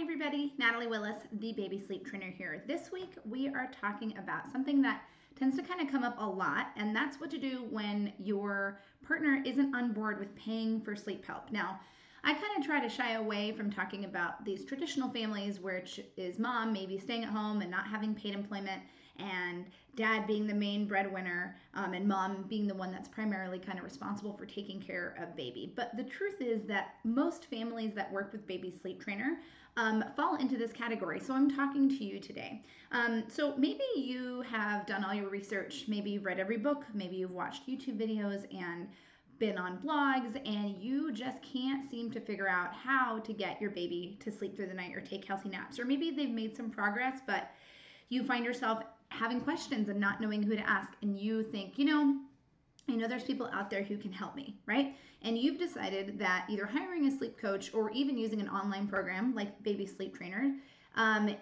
everybody, Natalie Willis, the baby sleep trainer here. This week we are talking about something that tends to kind of come up a lot, and that's what to do when your partner isn't on board with paying for sleep help. Now, I kind of try to shy away from talking about these traditional families, which is mom maybe staying at home and not having paid employment, and dad being the main breadwinner, and mom being the one that's primarily kind of responsible for taking care of baby. But the truth is that most families that work with baby sleep trainer fall into this category. So I'm talking to you today. So maybe you have done all your research, maybe you've read every book, maybe you've watched YouTube videos and been on blogs, and you just can't seem to figure out how to get your baby to sleep through the night or take healthy naps. Or maybe they've made some progress, but you find yourself having questions and not knowing who to ask, and you think, I know there's people out there who can help me, right? And you've decided that either hiring a sleep coach or even using an online program like Baby Sleep Trainer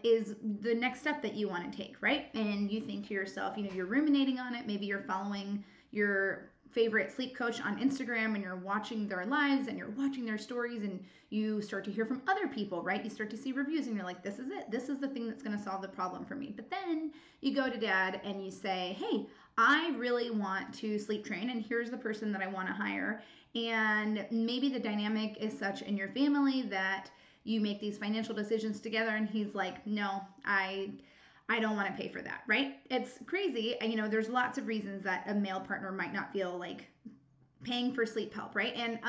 is the next step that you want to take, right? And you think to yourself, you're ruminating on it. Maybe you're following your favorite sleep coach on Instagram and you're watching their lives and you're watching their stories, and you start to hear from other people, right? You start to see reviews and you're like, this is it. This is the thing that's going to solve the problem for me. But then you go to dad and you say, hey, I really want to sleep train, and here's the person that I want to hire. And maybe the dynamic is such in your family that you make these financial decisions together, and he's like, no, I don't want to pay for that, right? It's crazy. There's lots of reasons that a male partner might not feel like paying for sleep help, right? And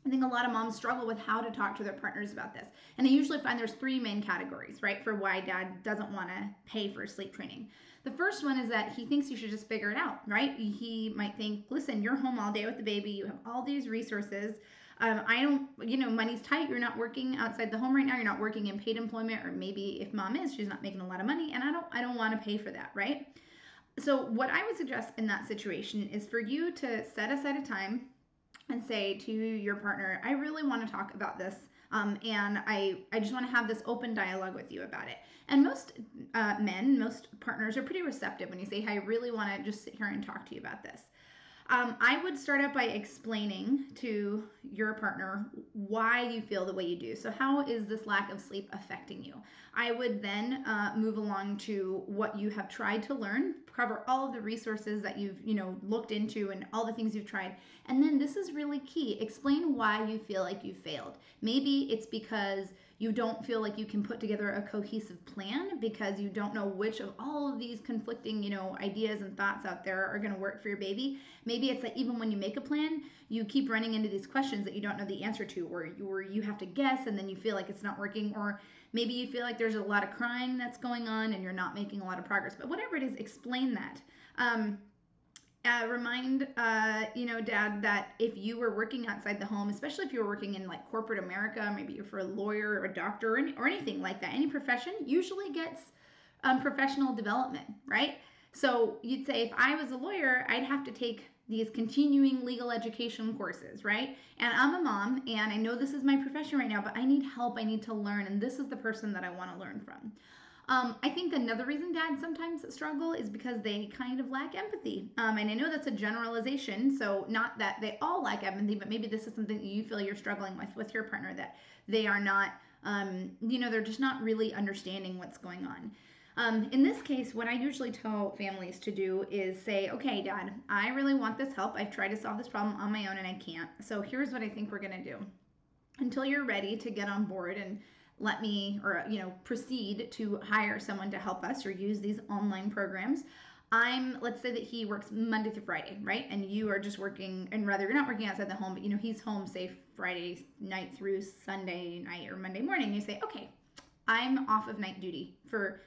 I think a lot of moms struggle with how to talk to their partners about this. And I usually find there's three main categories, right, for why dad doesn't want to pay for sleep training. The first one is that he thinks you should just figure it out, right? He might think, listen, you're home all day with the baby. You have all these resources. Money's tight. You're not working outside the home right now. You're not working in paid employment, or maybe if mom is, she's not making a lot of money, and I don't want to pay for that, right? So what I would suggest in that situation is for you to set aside a time and say to your partner, I really want to talk about this. And I just want to have this open dialogue with you about it. And most most partners are pretty receptive when you say, hey, I really want to just sit here and talk to you about this. I would start out by explaining to your partner why you feel the way you do. So how is this lack of sleep affecting you? I would then move along to what you have tried to learn, cover all of the resources that you've looked into and all the things you've tried. And then this is really key. Explain why you feel like you failed. Maybe it's because you don't feel like you can put together a cohesive plan because you don't know which of all of these conflicting, ideas and thoughts out there are going to work for your baby. Maybe it's that even when you make a plan, you keep running into these questions that you don't know the answer to, or you have to guess and then you feel like it's not working, or maybe you feel like there's a lot of crying that's going on and you're not making a lot of progress. But whatever it is, explain that. Remind, dad, that if you were working outside the home, especially if you were working in like corporate America, maybe you're for a lawyer or a doctor or anything like that, any profession usually gets professional development, right? So you'd say, if I was a lawyer, I'd have to take these continuing legal education courses, right? And I'm a mom, and I know this is my profession right now, but I need help, I need to learn, and this is the person that I want to learn from. I think another reason dads sometimes struggle is because they kind of lack empathy. And I know that's a generalization, so not that they all lack empathy, but maybe this is something that you feel you're struggling with your partner, that they are not, they're just not really understanding what's going on. In this case, what I usually tell families to do is say, okay, dad, I really want this help. I've tried to solve this problem on my own and I can't. So here's what I think we're going to do. Until you're ready to get on board and let me, or proceed to hire someone to help us or use these online programs. Let's say that he works Monday through Friday, right? And you are just working, and rather you're not working outside the home, but he's home, say Friday night through Sunday night or Monday morning. You say, okay, I'm off of night duty for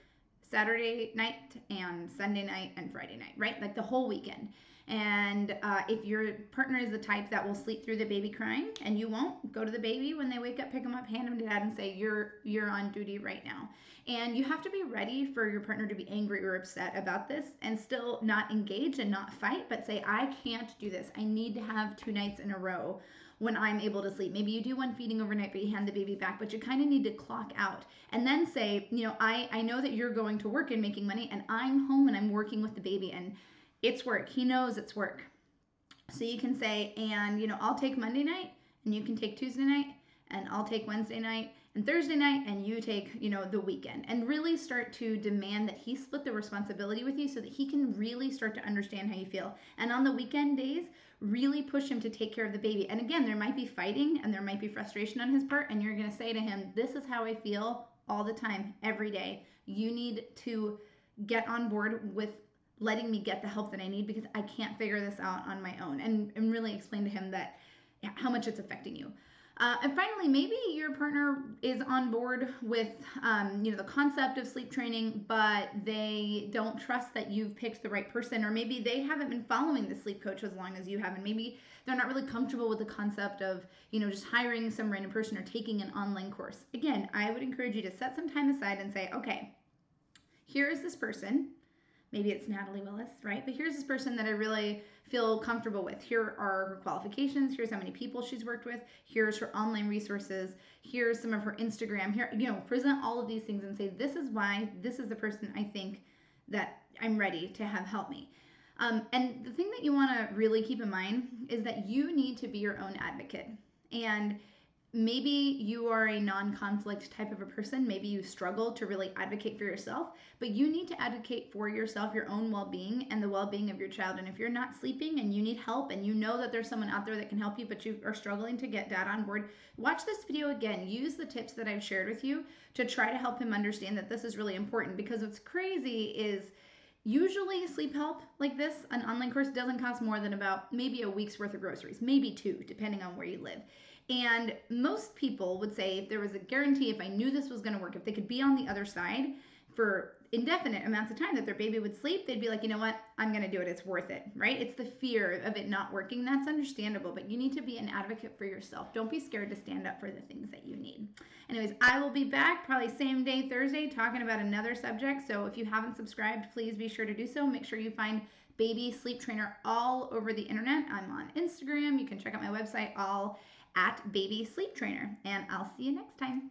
Saturday night and Sunday night and Friday night, right? Like the whole weekend. And if your partner is the type that will sleep through the baby crying and you won't, go to the baby when they wake up, pick them up, hand them to dad and say, you're on duty right now. And you have to be ready for your partner to be angry or upset about this and still not engage and not fight, but say, I can't do this. I need to have 2 nights in a row when I'm able to sleep. Maybe you do one feeding overnight, but you hand the baby back, but you kind of need to clock out. And then say, I know that you're going to work and making money, and I'm home and I'm working with the baby, and it's work. He knows it's work. So you can say, and I'll take Monday night and you can take Tuesday night, and I'll take Wednesday night and Thursday night, and you take, the weekend, and really start to demand that he split the responsibility with you so that he can really start to understand how you feel. And on the weekend days, really push him to take care of the baby. And again, there might be fighting and there might be frustration on his part, and you're going to say to him, this is how I feel all the time, every day. You need to get on board with letting me get the help that I need because I can't figure this out on my own, and really explain to him that how much it's affecting you. And finally, maybe your partner is on board with, the concept of sleep training, but they don't trust that you've picked the right person, or maybe they haven't been following the sleep coach as long as you have, and maybe they're not really comfortable with the concept of, just hiring some random person or taking an online course. Again, I would encourage you to set some time aside and say, okay, here is this person. Maybe it's Natalie Willis, right? But here's this person that I really feel comfortable with. Here are her qualifications. Here's how many people she's worked with. Here's her online resources. Here's some of her Instagram. Here, present all of these things and say, this is why this is the person I think that I'm ready to have help me. And the thing that you want to really keep in mind is that you need to be your own advocate. And maybe you are a non-conflict type of a person. Maybe you struggle to really advocate for yourself, but you need to advocate for yourself, your own well-being and the well-being of your child. And if you're not sleeping and you need help and you know that there's someone out there that can help you, but you are struggling to get dad on board, watch this video again. Use the tips that I've shared with you to try to help him understand that this is really important, because what's crazy is usually sleep help like this, an online course, doesn't cost more than about maybe a week's worth of groceries, maybe 2, depending on where you live. And most people would say if there was a guarantee, if I knew this was going to work, if they could be on the other side for indefinite amounts of time that their baby would sleep, they'd be like, you know what, I'm going to do it. It's worth it, right? It's the fear of it not working. That's understandable, but you need to be an advocate for yourself. Don't be scared to stand up for the things that you need. Anyways, I will be back probably same day, Thursday, talking about another subject. So if you haven't subscribed, please be sure to do so. Make sure you find Baby Sleep Trainer all over the internet. I'm on Instagram. You can check out my website, all at Baby Sleep Trainer. And I'll see you next time.